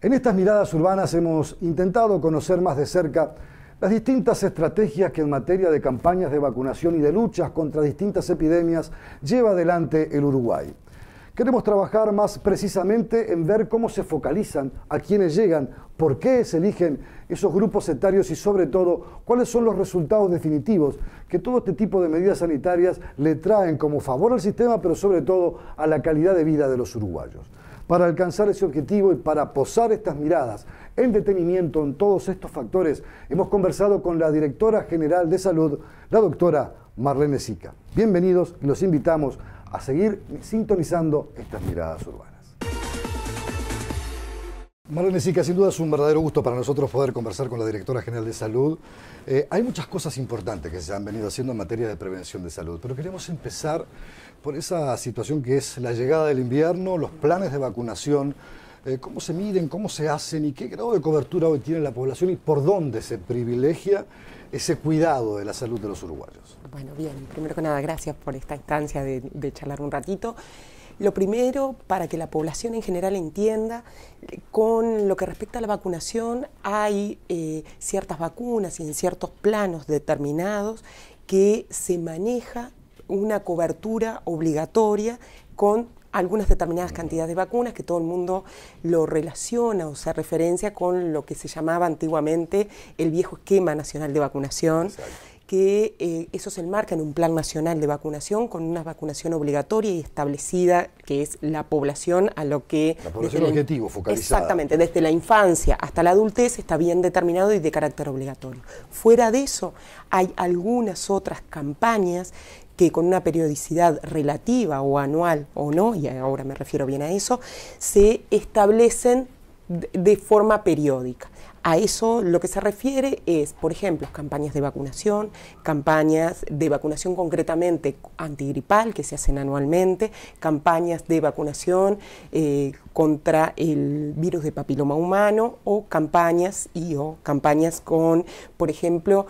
En estas miradas urbanas hemos intentado conocer más de cerca las distintas estrategias que en materia de campañas de vacunación y de luchas contra distintas epidemias lleva adelante el Uruguay. Queremos trabajar más precisamente en ver cómo se focalizan, a quiénes llegan, por qué se eligen esos grupos etarios y sobre todo cuáles son los resultados definitivos que todo este tipo de medidas sanitarias le traen como favor al sistema, pero sobre todo a la calidad de vida de los uruguayos. Para alcanzar ese objetivo y para posar estas miradas en detenimiento en todos estos factores, hemos conversado con la directora general de Salud, la doctora Marlene Sica. Bienvenidos y los invitamos a seguir sintonizando estas miradas urbanas. Marlene Sica, sin duda es un verdadero gusto para nosotros poder conversar con la directora general de Salud. Hay muchas cosas importantes que se han venido haciendo en materia de prevención de salud, pero queremos empezar por esa situación que es la llegada del invierno, los planes de vacunación, cómo se miden, cómo se hacen y qué grado de cobertura hoy tiene la población y por dónde se privilegia ese cuidado de la salud de los uruguayos. Bueno, bien, primero que nada, gracias por esta instancia de charlar un ratito. Lo primero, para que la población en general entienda, con lo que respecta a la vacunación, hay ciertas vacunas y en ciertos planos determinados que se maneja una cobertura obligatoria con algunas determinadas cantidades de vacunas que todo el mundo lo relaciona o se referencia con lo que se llamaba antiguamente el viejo esquema nacional de vacunación. Exacto. Que eso se enmarca en un plan nacional de vacunación con una vacunación obligatoria y establecida, que es la población a lo que... La población objetivo, focalizada. Exactamente, desde la infancia hasta la adultez está bien determinado y de carácter obligatorio. Fuera de eso, hay algunas otras campañas que con una periodicidad relativa o anual o no, y ahora me refiero bien a eso, se establecen de forma periódica. A eso lo que se refiere es, por ejemplo, campañas de vacunación concretamente antigripal que se hacen anualmente, campañas de vacunación contra el virus de papiloma humano o campañas con, por ejemplo,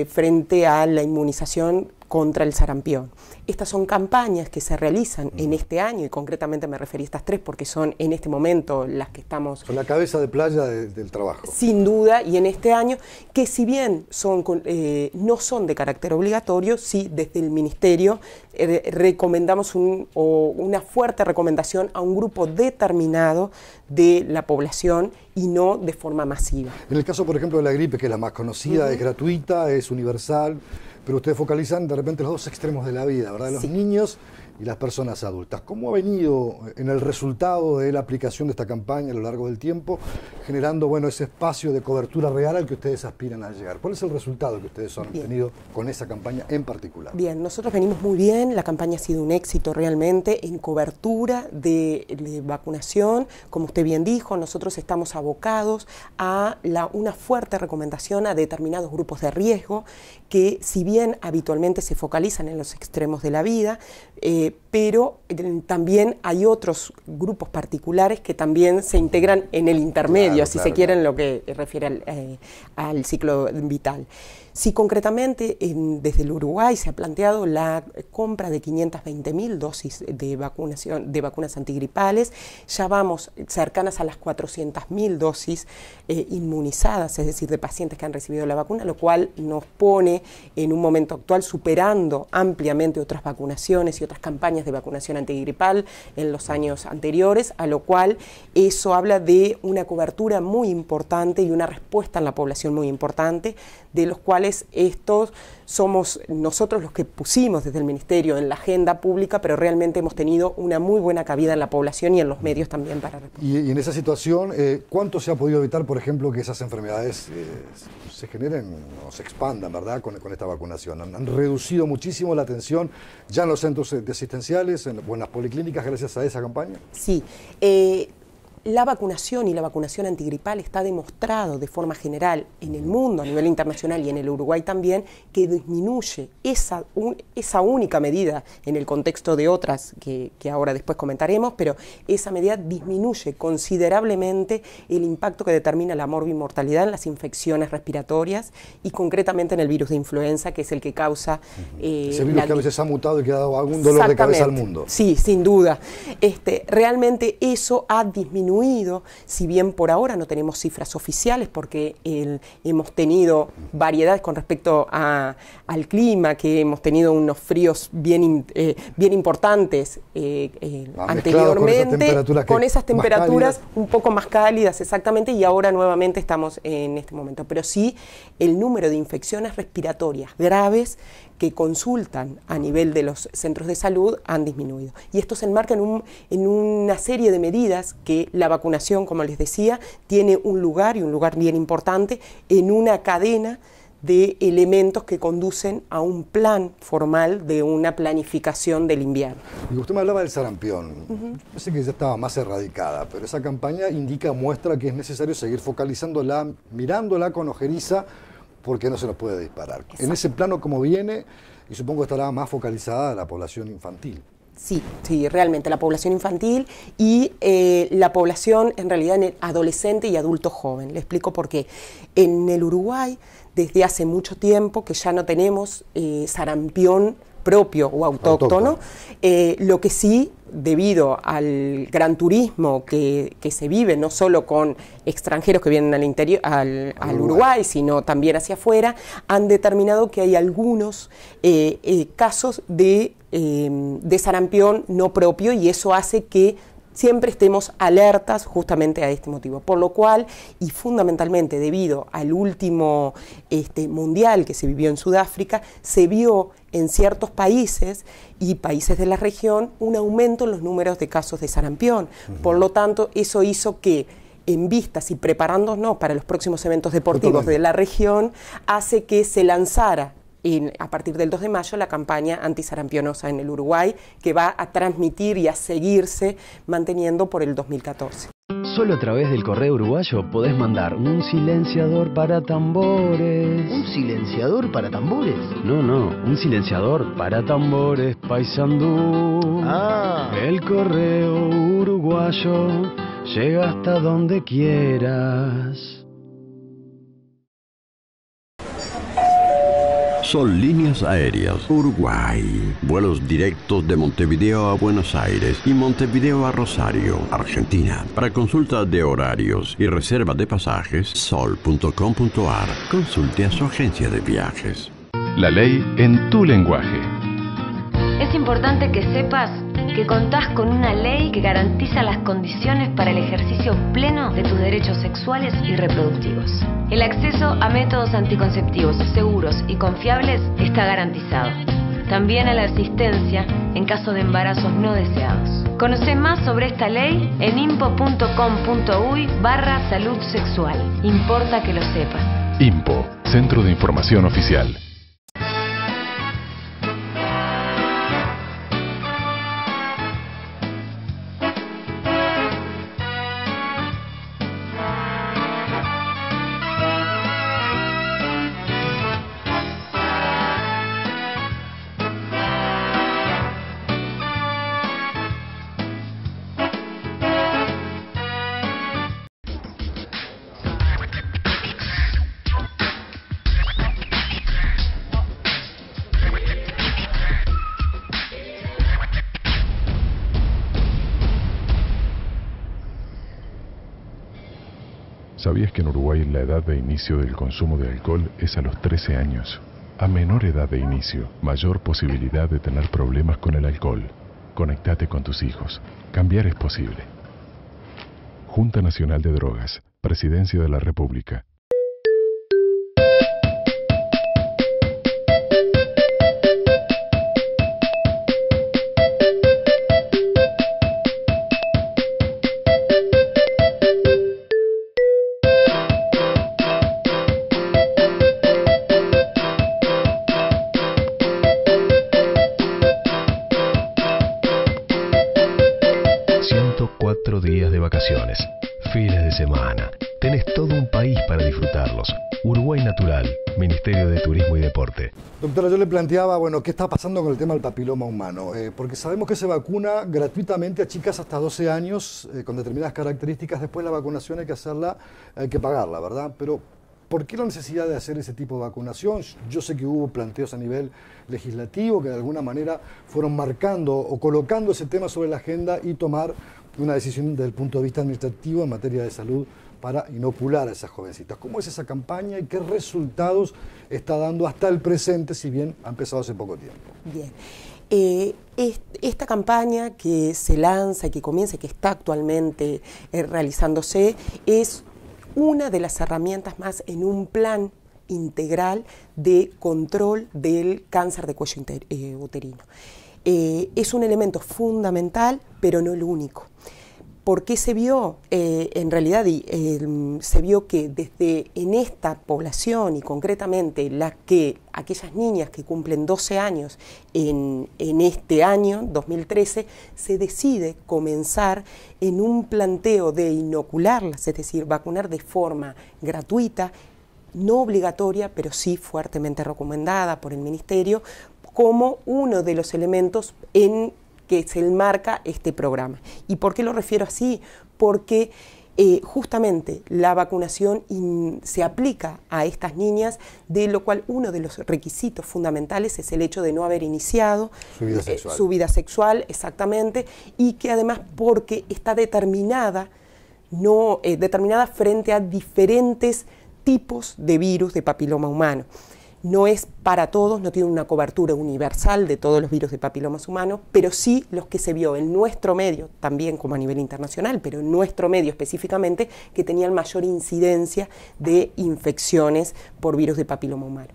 frente a la inmunización contra el sarampión. Estas son campañas que se realizan en este año y concretamente me referí a estas tres porque son en este momento las que estamos... Son la cabeza de playa del trabajo. Sin duda, y en este año, que si bien no son de carácter obligatorio, sí desde el Ministerio recomendamos una fuerte recomendación a un grupo determinado de la población y no de forma masiva. En el caso, por ejemplo, de la gripe, que es la más conocida, es gratuita, es universal, pero ustedes focalizan de repente los dos extremos de la vida, ¿verdad? Los niños y las personas adultas. ¿Cómo ha venido en el resultado de la aplicación de esta campaña a lo largo del tiempo, generando ese espacio de cobertura real al que ustedes aspiran a llegar? ¿Cuál es el resultado que ustedes han tenido con esa campaña en particular? Bien, nosotros venimos muy bien, la campaña ha sido un éxito realmente en cobertura de vacunación. Como usted bien dijo, nosotros estamos abocados a una fuerte recomendación a determinados grupos de riesgo que, si bien habitualmente se focalizan en los extremos de la vida, pero también hay otros grupos particulares que también se integran en el intermedio, si se quiere, en lo que refiere al ciclo vital. Sí, concretamente, desde el Uruguay se ha planteado la compra de 520.000 dosis de vacunas antigripales. Ya vamos cercanas a las 400.000 dosis inmunizadas, es decir, de pacientes que han recibido la vacuna, lo cual nos pone en un momento actual superando ampliamente otras vacunaciones y otras campañas de vacunación antigripal en los años anteriores, a lo cual eso habla de una cobertura muy importante y una respuesta en la población muy importante, de los cuales estos somos nosotros los que pusimos desde el Ministerio en la agenda pública, pero realmente hemos tenido una muy buena cabida en la población y en los medios también para responder. Y en esa situación, ¿cuánto se ha podido evitar, por ejemplo, que esas enfermedades se generen o se expandan, ¿verdad?, con esta vacunación? Han reducido muchísimo la atención ya en los centros asistenciales, en las policlínicas, gracias a esa campaña. Sí. La vacunación y la vacunación antigripal está demostrado de forma general en el mundo, a nivel internacional y en el Uruguay también, que disminuye esa única medida en el contexto de otras que ahora después comentaremos, pero esa medida disminuye considerablemente el impacto que determina la morbimortalidad en las infecciones respiratorias y concretamente en el virus de influenza, que es el que causa... ese virus que a veces ha mutado y que ha dado algún dolor de cabeza al mundo. Sí, sin duda. Realmente eso ha disminuido disminuido, si bien por ahora no tenemos cifras oficiales porque hemos tenido variedades con respecto al clima, que hemos tenido unos fríos bien importantes anteriormente, con esas temperaturas un poco más cálidas, exactamente, y ahora nuevamente estamos en este momento. Pero sí, el número de infecciones respiratorias graves que consultan a nivel de los centros de salud han disminuido. Y esto se enmarca en una serie de medidas que la vacunación, como les decía, tiene un lugar, y un lugar bien importante, en una cadena de elementos que conducen a un plan formal de una planificación del invierno. Y usted me hablaba del sarampión. Pensé que ya estaba más erradicada, pero esa campaña muestra que es necesario seguir focalizándola, mirándola con ojeriza, porque no se nos puede disparar. Exacto. En ese plano como viene, y supongo que estará más focalizada la población infantil. Sí, realmente la población infantil y la población en realidad adolescente y adulto joven. Le explico por qué. En el Uruguay, desde hace mucho tiempo que ya no tenemos sarampión propio o autóctono, lo que sí, debido al gran turismo que se vive, no solo con extranjeros que vienen al interior, al Uruguay, sino también hacia afuera, han determinado que hay algunos casos de sarampión no propio, y eso hace que siempre estemos alertas justamente a este motivo. Por lo cual, y fundamentalmente debido al último mundial que se vivió en Sudáfrica, se vio en ciertos países y países de la región un aumento en los números de casos de sarampión. Por lo tanto, eso hizo que, en vistas y preparándonos para los próximos eventos deportivos de la región, hace que se lanzara a partir del 2 de mayo la campaña antisarampionosa en el Uruguay, que va a transmitir y a seguirse manteniendo por el 2014. Solo a través del correo uruguayo podés mandar un silenciador para tambores. ¿Un silenciador para tambores? No, un silenciador para tambores, Paysandú. El correo uruguayo llega hasta donde quieras. Son Líneas Aéreas Uruguay. Vuelos directos de Montevideo a Buenos Aires y Montevideo a Rosario, Argentina. Para consulta de horarios y reserva de pasajes, sol.com.ar. Consulte a su agencia de viajes. La ley en tu lenguaje. Es importante que sepas que contás con una ley que garantiza las condiciones para el ejercicio pleno de tus derechos sexuales y reproductivos. El acceso a métodos anticonceptivos seguros y confiables está garantizado. También a la asistencia en caso de embarazos no deseados. Conoce más sobre esta ley en impo.com.uy/salud sexual. Importa que lo sepas. IMPO, Centro de Información Oficial. ¿Sabías que en Uruguay la edad de inicio del consumo de alcohol es a los 13 años? A menor edad de inicio, mayor posibilidad de tener problemas con el alcohol. Conectate con tus hijos. Cambiar es posible. Junta Nacional de Drogas, Presidencia de la República. Días de vacaciones, fines de semana. Tenés todo un país para disfrutarlos. Uruguay Natural, Ministerio de Turismo y Deporte. Doctora, yo le planteaba, bueno, ¿qué está pasando con el tema del papiloma humano? Porque sabemos que se vacuna gratuitamente a chicas hasta 12 años con determinadas características. Después la vacunación hay que pagarla, ¿verdad? Pero ¿por qué la necesidad de hacer ese tipo de vacunación? Yo sé que hubo planteos a nivel legislativo que de alguna manera fueron marcando o colocando ese tema sobre la agenda y tomar una decisión desde el punto de vista administrativo en materia de salud para inocular a esas jovencitas. ¿Cómo es esa campaña y qué resultados está dando hasta el presente, si bien ha empezado hace poco tiempo? Bien. Esta campaña que se lanza y que comienza y que está actualmente realizándose es una de las herramientas más en un plan integral de control del cáncer de cuello uterino. Es un elemento fundamental, pero no el único. ¿Por qué se vio? En realidad se vio que en esta población y concretamente aquellas niñas que cumplen 12 años en este año, 2013, se decide comenzar en un planteo de inocularlas, es decir, vacunar de forma gratuita, no obligatoria, pero sí fuertemente recomendada por el Ministerio, como uno de los elementos en que se enmarca este programa. ¿Y por qué lo refiero así? Porque justamente la vacunación se aplica a estas niñas, de lo cual uno de los requisitos fundamentales es el hecho de no haber iniciado su vida sexual, exactamente, y que además porque está determinada frente a diferentes tipos de virus de papiloma humano. No es para todos, no tiene una cobertura universal de todos los virus de papilomas humanos, pero sí los que se vio en nuestro medio, también como a nivel internacional, pero en nuestro medio específicamente, que tenían mayor incidencia de infecciones por virus de papiloma humano.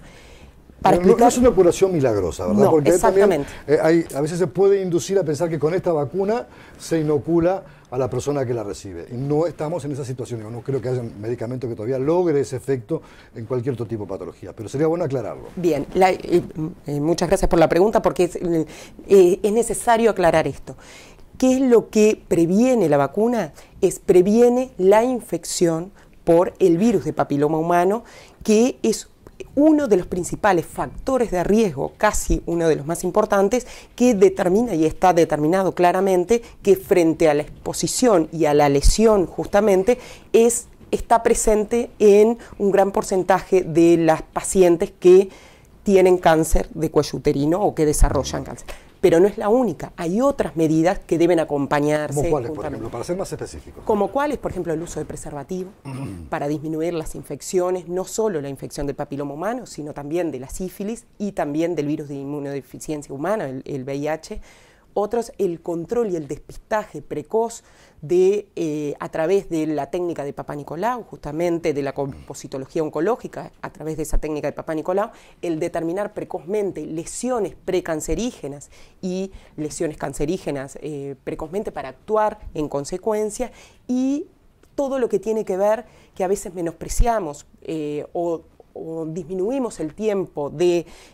No es una curación milagrosa, ¿verdad? No, porque exactamente. También, a veces se puede inducir a pensar que con esta vacuna se inocula a la persona que la recibe. Y no estamos en esa situación. Yo no creo que haya un medicamento que todavía logre ese efecto en cualquier otro tipo de patología, pero sería bueno aclararlo. Bien, muchas gracias por la pregunta, porque es necesario aclarar esto. ¿Qué es lo que previene la vacuna? Previene la infección por el virus de papiloma humano, que es uno de los principales factores de riesgo, casi uno de los más importantes, que determina y está determinado claramente que frente a la exposición y a la lesión justamente está presente en un gran porcentaje de las pacientes que tienen cáncer de cuello uterino o que desarrollan cáncer. Pero no es la única, hay otras medidas que deben acompañarse. ¿Como cuáles, por ejemplo, para ser más específicos? Como cuáles, por ejemplo, el uso de preservativo para disminuir las infecciones, no solo la infección del papiloma humano, sino también de la sífilis y también del virus de inmunodeficiencia humana, el VIH. Otros, el control y el despistaje precoz a través de la técnica de Papá Nicolau, justamente de la compositología oncológica, a través de esa técnica de Papá Nicolau, el determinar precozmente lesiones precancerígenas y lesiones cancerígenas precozmente para actuar en consecuencia, y todo lo que tiene que ver, que a veces menospreciamos o disminuimos el tiempo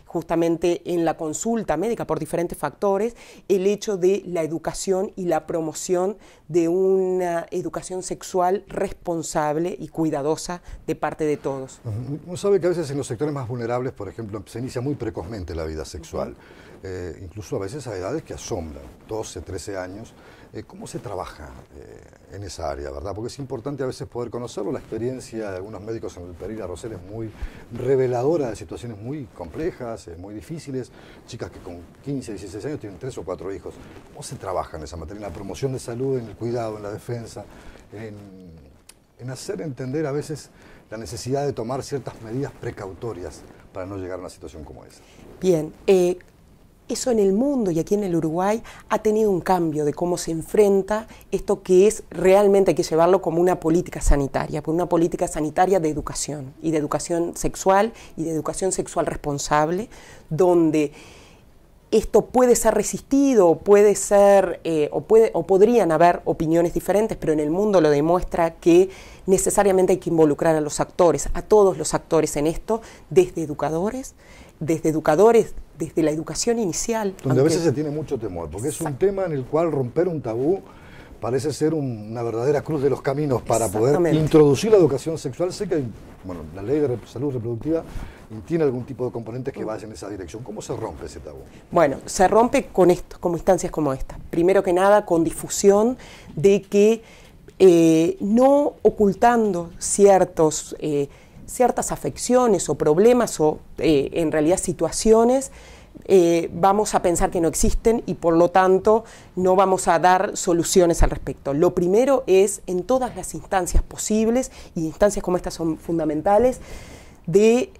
justamente en la consulta médica por diferentes factores, el hecho de la educación y la promoción de una educación sexual responsable y cuidadosa de parte de todos. Uno sabe que a veces en los sectores más vulnerables, por ejemplo, se inicia muy precozmente la vida sexual, incluso a veces a edades que asombran, 12, 13 años. ¿Cómo se trabaja en esa área, verdad? Porque es importante a veces poder conocerlo. La experiencia de algunos médicos en el Pereira Rosell es muy reveladora de situaciones muy complejas, muy difíciles. Chicas que con 15, 16 años tienen 3 o 4 hijos. ¿Cómo se trabaja en esa materia? En la promoción de salud, en el cuidado, en la defensa, en hacer entender a veces la necesidad de tomar ciertas medidas precautorias para no llegar a una situación como esa. Bien, eso en el mundo y aquí en el Uruguay ha tenido un cambio de cómo se enfrenta esto, que es realmente hay que llevarlo como una política sanitaria de educación y de educación sexual y de educación sexual responsable, donde esto puede ser resistido, puede ser, o podrían haber opiniones diferentes, pero en el mundo lo demuestra que necesariamente hay que involucrar a los actores, a todos los actores en esto, desde educadores, desde la educación inicial. Donde a veces se tiene mucho temor, porque es un tema en el cual romper un tabú parece ser una verdadera cruz de los caminos para poder introducir la educación sexual. Sé que la ley de salud reproductiva tiene algún tipo de componentes que vayan en esa dirección. ¿Cómo se rompe ese tabú? Bueno, se rompe con esto, con instancias como esta. Primero que nada, con difusión de que no ocultando ciertas afecciones o problemas o en realidad situaciones vamos a pensar que no existen y por lo tanto no vamos a dar soluciones al respecto. Lo primero es, en todas las instancias posibles, y instancias como estas son fundamentales, de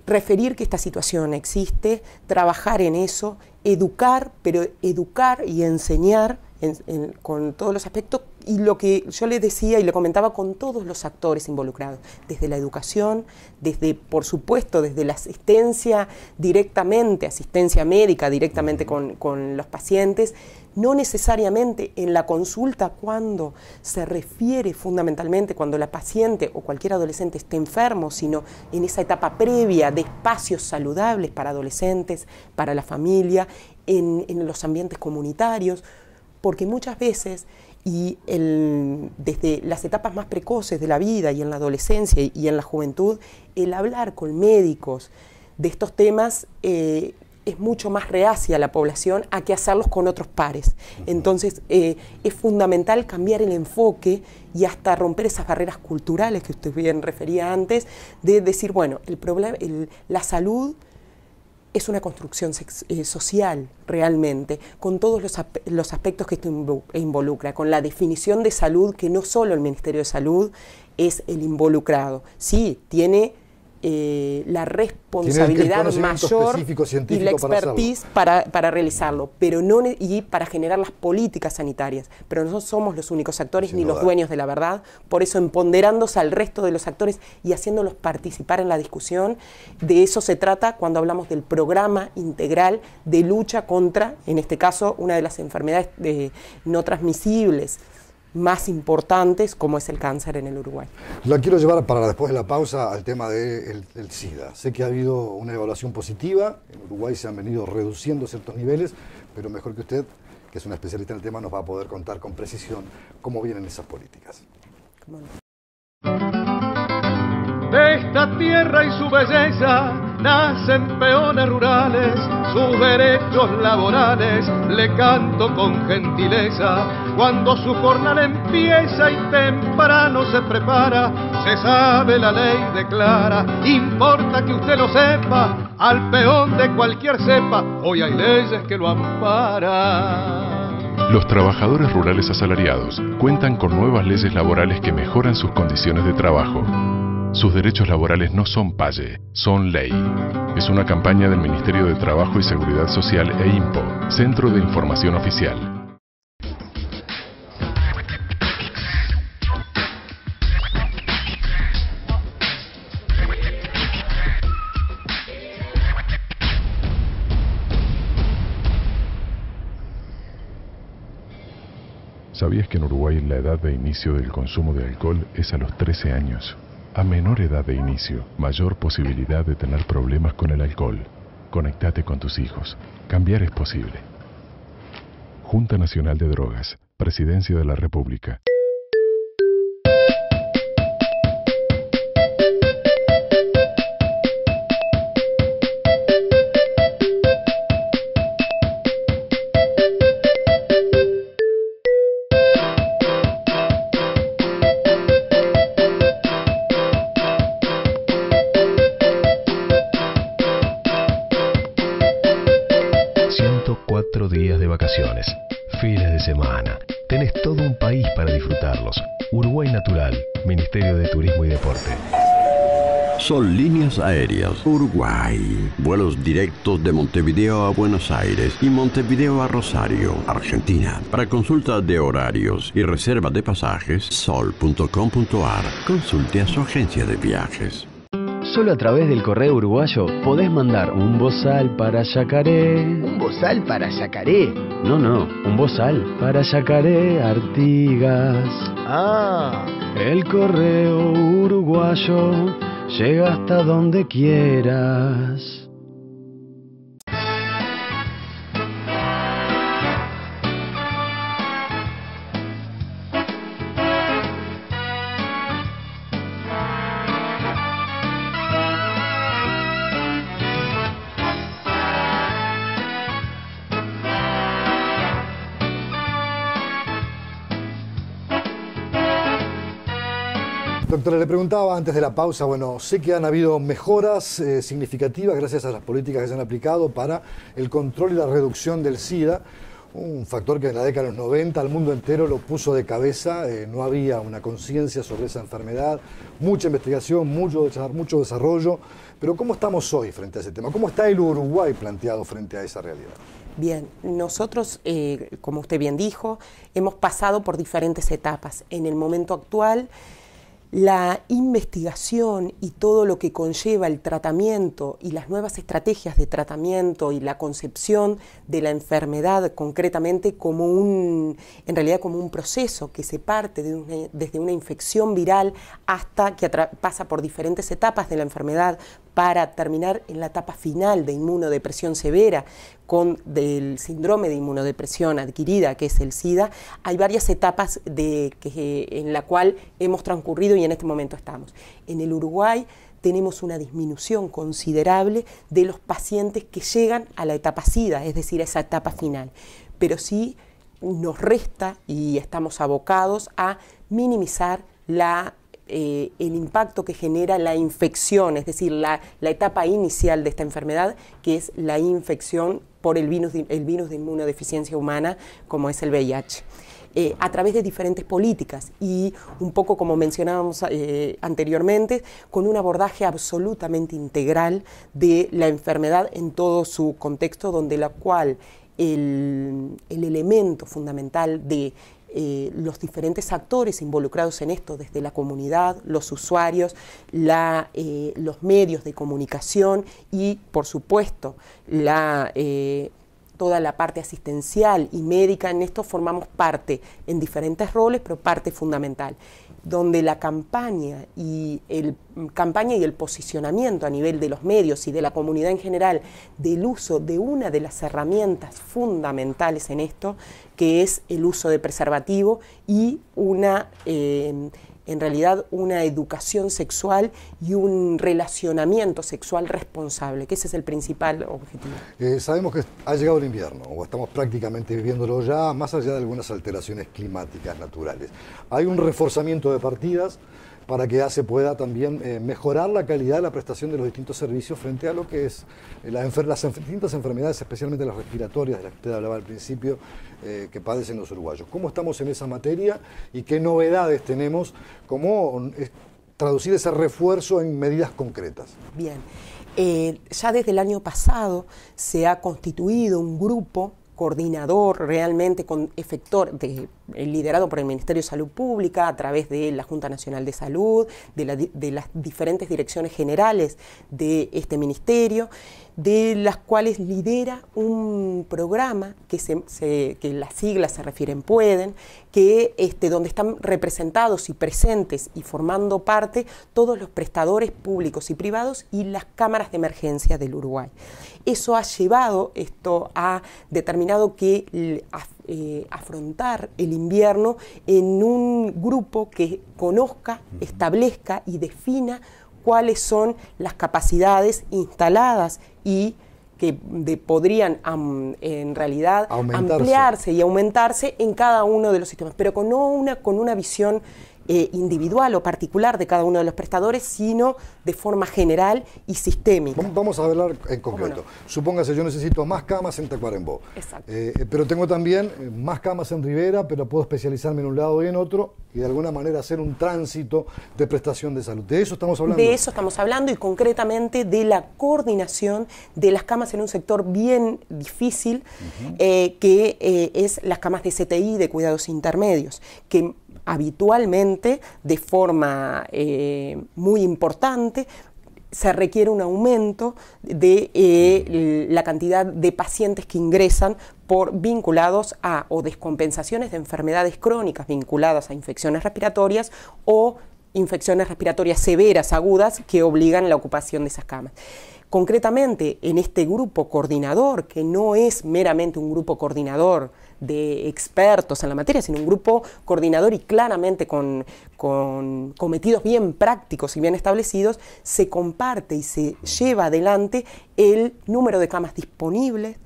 referir que esta situación existe, trabajar en eso, educar, pero educar y enseñar con todos los aspectos, y lo que yo le decía y le comentaba, con todos los actores involucrados, desde la educación, desde, por supuesto, desde la asistencia directamente, asistencia médica directamente con los pacientes, no necesariamente en la consulta cuando se refiere fundamentalmente, cuando la paciente o cualquier adolescente esté enfermo, sino en esa etapa previa de espacios saludables para adolescentes, para la familia, en los ambientes comunitarios, porque muchas veces, y desde las etapas más precoces de la vida y en la adolescencia y en la juventud, el hablar con médicos de estos temas es mucho más reacia a la población a que hacerlos con otros pares. Entonces es fundamental cambiar el enfoque y hasta romper esas barreras culturales que usted bien refería antes, de decir, bueno, la salud es una construcción social realmente, con todos los aspectos que esto involucra, con la definición de salud que no solo el Ministerio de Salud es el involucrado, sí, tiene la responsabilidad mayor y la expertise para realizarlo, pero no, y para generar las políticas sanitarias, pero no somos los únicos actores ni los dueños de la verdad. Por eso, empoderándose al resto de los actores y haciéndolos participar en la discusión, de eso se trata cuando hablamos del programa integral de lucha contra, en este caso, una de las enfermedades no transmisibles más importantes, como es el cáncer en el Uruguay. La quiero llevar para después de la pausa al tema del SIDA. Sé que ha habido una evaluación positiva, en Uruguay se han venido reduciendo ciertos niveles, pero mejor que usted, que es una especialista en el tema, nos va a poder contar con precisión cómo vienen esas políticas. De esta tierra y su belleza nacen peones rurales, sus derechos laborales le canto con gentileza. Cuando su jornal empieza y temprano se prepara, se sabe la ley declara, importa que usted lo sepa, al peón de cualquier cepa, hoy hay leyes que lo amparan. Los trabajadores rurales asalariados cuentan con nuevas leyes laborales que mejoran sus condiciones de trabajo. Sus derechos laborales no son paye, son ley. Es una campaña del Ministerio de Trabajo y Seguridad Social e INPO, Centro de Información Oficial. ¿Sabías que en Uruguay la edad de inicio del consumo de alcohol es a los 13 años? A menor edad de inicio, mayor posibilidad de tener problemas con el alcohol. Conectate con tus hijos. Cambiar es posible. Junta Nacional de Drogas, Presidencia de la República. Días de vacaciones, fines de semana. Tenés todo un país para disfrutarlos. Uruguay Natural, Ministerio de Turismo y Deporte. Son líneas aéreas Uruguay. Vuelos directos de Montevideo a Buenos Aires y Montevideo a Rosario, Argentina. Para consulta de horarios y reserva de pasajes, sol.com.ar. Consulte a su agencia de viajes. Solo a través del correo uruguayo podés mandar un bozal para Yacaré. ¿Un bozal para Yacaré? No, un bozal para Yacaré Artigas. Ah. El correo uruguayo llega hasta donde quieras. Doctora, le preguntaba antes de la pausa, bueno, sé que han habido mejoras significativas gracias a las políticas que se han aplicado para el control y la reducción del SIDA, un factor que en la década de los 90 al mundo entero lo puso de cabeza, no había una conciencia sobre esa enfermedad, mucha investigación, mucho desarrollo, pero ¿cómo estamos hoy frente a ese tema? ¿Cómo está el Uruguay planteado frente a esa realidad? Bien, nosotros, como usted bien dijo, hemos pasado por diferentes etapas. En el momento actual, la investigación y todo lo que conlleva el tratamiento y las nuevas estrategias de tratamiento y la concepción de la enfermedad concretamente en realidad como un proceso que se parte desde una infección viral hasta que pasa por diferentes etapas de la enfermedad para terminar en la etapa final de inmunodepresión severa del síndrome de inmunodepresión adquirida, que es el SIDA. Hay varias etapas en la cual hemos transcurrido y en este momento estamos. En el Uruguay tenemos una disminución considerable de los pacientes que llegan a la etapa SIDA, es decir, a esa etapa final. Pero sí nos resta y estamos abocados a minimizar el impacto que genera la infección, es decir, la etapa inicial de esta enfermedad, que es la infección por el virus de inmunodeficiencia humana, como es el VIH. A través de diferentes políticas y un poco como mencionábamos anteriormente, con un abordaje absolutamente integral de la enfermedad en todo su contexto, donde la cual el elemento fundamental de los diferentes actores involucrados en esto, desde la comunidad, los usuarios, los medios de comunicación y, por supuesto, toda la parte asistencial y médica. En esto formamos parte en diferentes roles, pero parte fundamental, donde la campaña y el posicionamiento a nivel de los medios y de la comunidad en general del uso de una de las herramientas fundamentales en esto, que es el uso de preservativo y en realidad una educación sexual y un relacionamiento sexual responsable, que ese es el principal objetivo. Sabemos que ha llegado el invierno, o estamos prácticamente viviéndolo ya, más allá de algunas alteraciones climáticas naturales. Hay un reforzamiento de partidas para que se pueda también mejorar la calidad de la prestación de los distintos servicios frente a lo que es las distintas enfermedades, especialmente las respiratorias, de las que usted hablaba al principio, que padecen los uruguayos. ¿Cómo estamos en esa materia y qué novedades tenemos? ¿Cómo traducir ese refuerzo en medidas concretas? Bien, ya desde el año pasado se ha constituido un grupo coordinador realmente liderado por el Ministerio de Salud Pública a través de la Junta Nacional de Salud, de las diferentes direcciones generales de este ministerio, de las cuales lidera un programa que las siglas se refieren Pueden, donde están representados y presentes y formando parte todos los prestadores públicos y privados y las cámaras de emergencia del Uruguay. Eso ha determinado que afrontar el invierno en un grupo que conozca, establezca y defina cuáles son las capacidades instaladas y que podrían en realidad ampliarse y aumentarse en cada uno de los sistemas, pero con una visión individual o particular de cada uno de los prestadores, sino de forma general y sistémica. Vamos a hablar en concreto. No? Supóngase, yo necesito más camas en Tacuarembó. Exacto. Pero tengo también más camas en Rivera, pero puedo especializarme en un lado y en otro y de alguna manera hacer un tránsito de prestación de salud. ¿De eso estamos hablando? De eso estamos hablando y concretamente de la coordinación de las camas en un sector bien difícil, que es las camas de CTI, de cuidados intermedios, que habitualmente, de forma muy importante, se requiere un aumento de la cantidad de pacientes que ingresan vinculados a o descompensaciones de enfermedades crónicas vinculadas a infecciones respiratorias o infecciones respiratorias severas, agudas, que obligan la ocupación de esas camas. Concretamente, en este grupo coordinador, que no es meramente un grupo coordinador de expertos en la materia, sino un grupo coordinador y claramente con cometidos bien prácticos y bien establecidos, se comparte y se lleva adelante el número de camas disponibles,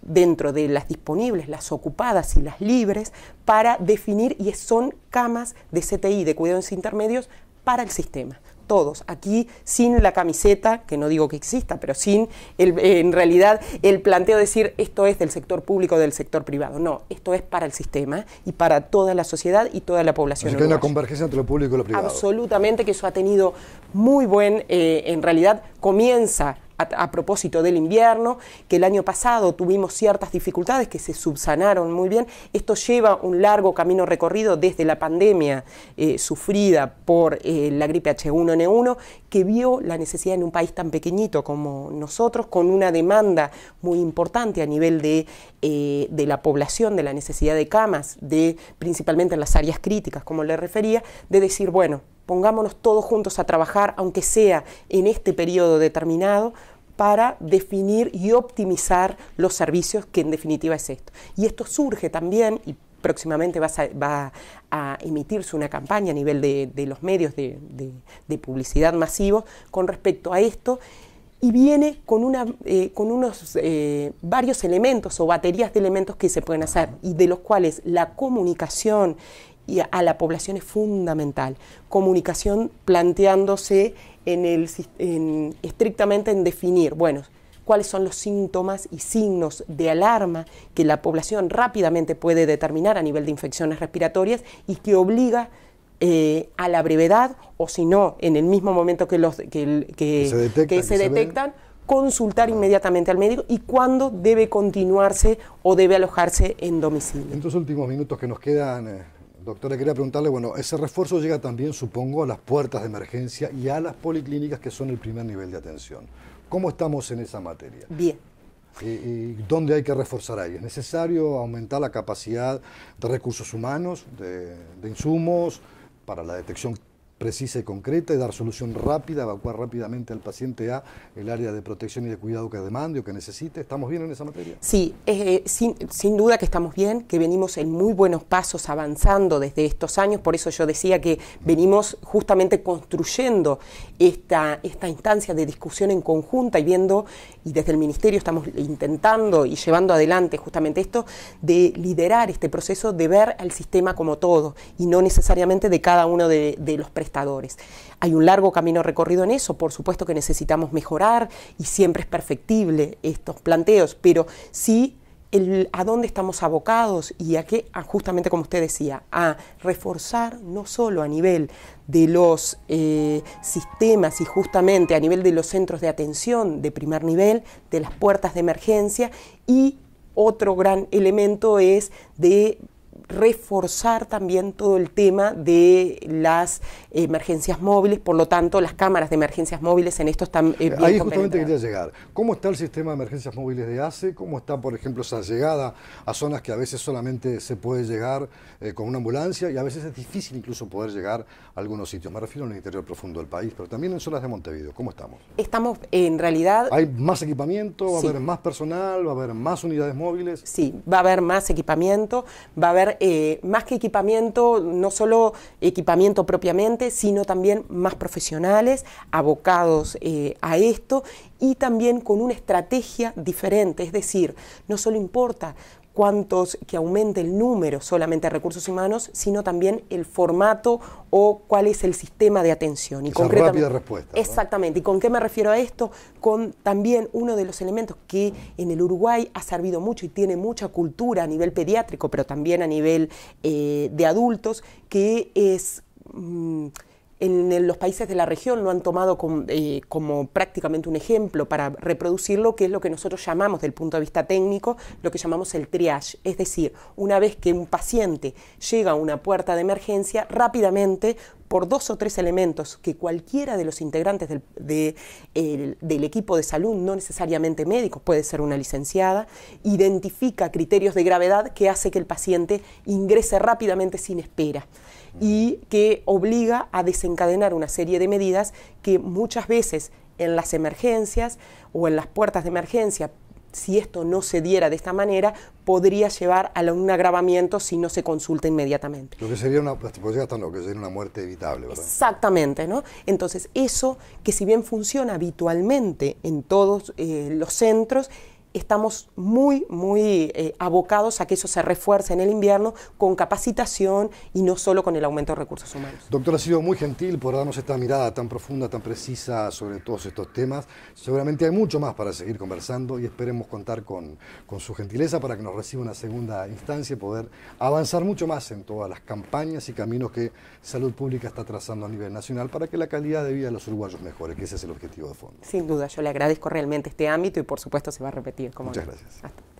dentro de las disponibles, las ocupadas y las libres, para definir, y son camas de CTI, de cuidados intermedios, para el sistema. Todos, aquí sin la camiseta, que no digo que exista, pero sin en realidad el planteo de decir esto es del sector público o del sector privado. No, esto es para el sistema y para toda la sociedad y toda la población. Así que hay una convergencia entre lo público y lo privado. Absolutamente, que eso ha tenido muy buen, en realidad comienza a propósito del invierno, que el año pasado tuvimos ciertas dificultades que se subsanaron muy bien. Esto lleva un largo camino recorrido desde la pandemia sufrida por la gripe H1N1, que vio la necesidad en un país tan pequeñito como nosotros, con una demanda muy importante a nivel de la población, de la necesidad de camas, principalmente en las áreas críticas, como le refería, de decir, bueno, pongámonos todos juntos a trabajar, aunque sea en este periodo determinado, para definir y optimizar los servicios, que en definitiva es esto. Y esto surge también, y próximamente va a emitirse una campaña a nivel de los medios de publicidad masivos con respecto a esto, y viene con unos varios elementos o baterías de elementos que se pueden hacer, y de los cuales la comunicación y a la población es fundamental. Comunicación planteándose estrictamente en definir, bueno, cuáles son los síntomas y signos de alarma que la población rápidamente puede determinar a nivel de infecciones respiratorias y que obliga a la brevedad, o si no, en el mismo momento que se detectan, consultar inmediatamente al médico y cuándo debe continuarse o debe alojarse en domicilio. En estos últimos minutos que nos quedan, doctora, quería preguntarle, bueno, ese refuerzo llega también, supongo, a las puertas de emergencia y a las policlínicas, que son el primer nivel de atención. ¿Cómo estamos en esa materia? Bien. ¿Y dónde hay que reforzar ahí? ¿Es necesario aumentar la capacidad de recursos humanos, de insumos, para la detección precisa y concreta y dar solución rápida, evacuar rápidamente al paciente a el área de protección y de cuidado que demande o que necesite? ¿Estamos bien en esa materia? Sí, sin duda que estamos bien, que venimos en muy buenos pasos avanzando desde estos años, por eso yo decía que venimos justamente construyendo esta instancia de discusión en conjunta y viendo, y desde el Ministerio estamos intentando y llevando adelante justamente esto, de liderar este proceso de ver al sistema como todo y no necesariamente de cada uno de los prestadores. Hay un largo camino recorrido en eso, por supuesto que necesitamos mejorar y siempre es perfectible estos planteos, pero sí a dónde estamos abocados y justamente como usted decía, a reforzar no solo a nivel de los sistemas y justamente a nivel de los centros de atención de primer nivel, de las puertas de emergencia, y otro gran elemento es de reforzar también todo el tema de las emergencias móviles, por lo tanto las cámaras de emergencias móviles en esto están bien ahí justamente quería llegar. ¿Cómo está el sistema de emergencias móviles de ACE? ¿Cómo está, por ejemplo, esa llegada a zonas que a veces solamente se puede llegar con una ambulancia y a veces es difícil incluso poder llegar a algunos sitios? Me refiero al interior profundo del país, pero también en zonas de Montevideo. ¿Cómo estamos? Estamos, en realidad... ¿Hay más equipamiento? ¿Va a haber más personal? ¿Va a haber más unidades móviles? Sí, va a haber más equipamiento, va a haber más que equipamiento, no solo equipamiento propiamente, sino también más profesionales abocados a esto y también con una estrategia diferente, es decir, no solo importa que aumente el número solamente de recursos humanos, sino también el formato o cuál es el sistema de atención. Y esa rápida respuesta. Exactamente. ¿No? ¿Y con qué me refiero a esto? Con también uno de los elementos que en el Uruguay ha servido mucho y tiene mucha cultura a nivel pediátrico, pero también a nivel de adultos, que es... en los países de la región lo han tomado como prácticamente un ejemplo para reproducirlo, que es lo que nosotros llamamos, desde el punto de vista técnico, lo que llamamos el triage. Es decir, una vez que un paciente llega a una puerta de emergencia, rápidamente, por 2 o 3 elementos que cualquiera de los integrantes del equipo de salud, no necesariamente médicos, puede ser una licenciada, identifica criterios de gravedad que hace que el paciente ingrese rápidamente sin espera y que obliga a desencadenar una serie de medidas que muchas veces en las emergencias o en las puertas de emergencia, si esto no se diera de esta manera, podría llevar a un agravamiento si no se consulta inmediatamente. Lo que sería una muerte evitable, ¿verdad? Exactamente, ¿no? Entonces, eso que si bien funciona habitualmente en todos los centros, estamos muy abocados a que eso se refuerce en el invierno con capacitación y no solo con el aumento de recursos humanos. Doctor, ha sido muy gentil por darnos esta mirada tan profunda, tan precisa sobre todos estos temas. Seguramente hay mucho más para seguir conversando y esperemos contar con su gentileza para que nos reciba una segunda instancia y poder avanzar mucho más en todas las campañas y caminos que Salud Pública está trazando a nivel nacional para que la calidad de vida de los uruguayos mejore, que ese es el objetivo de fondo. Sin duda, yo le agradezco realmente este ámbito y por supuesto se va a repetir. Muchas gracias. Hasta.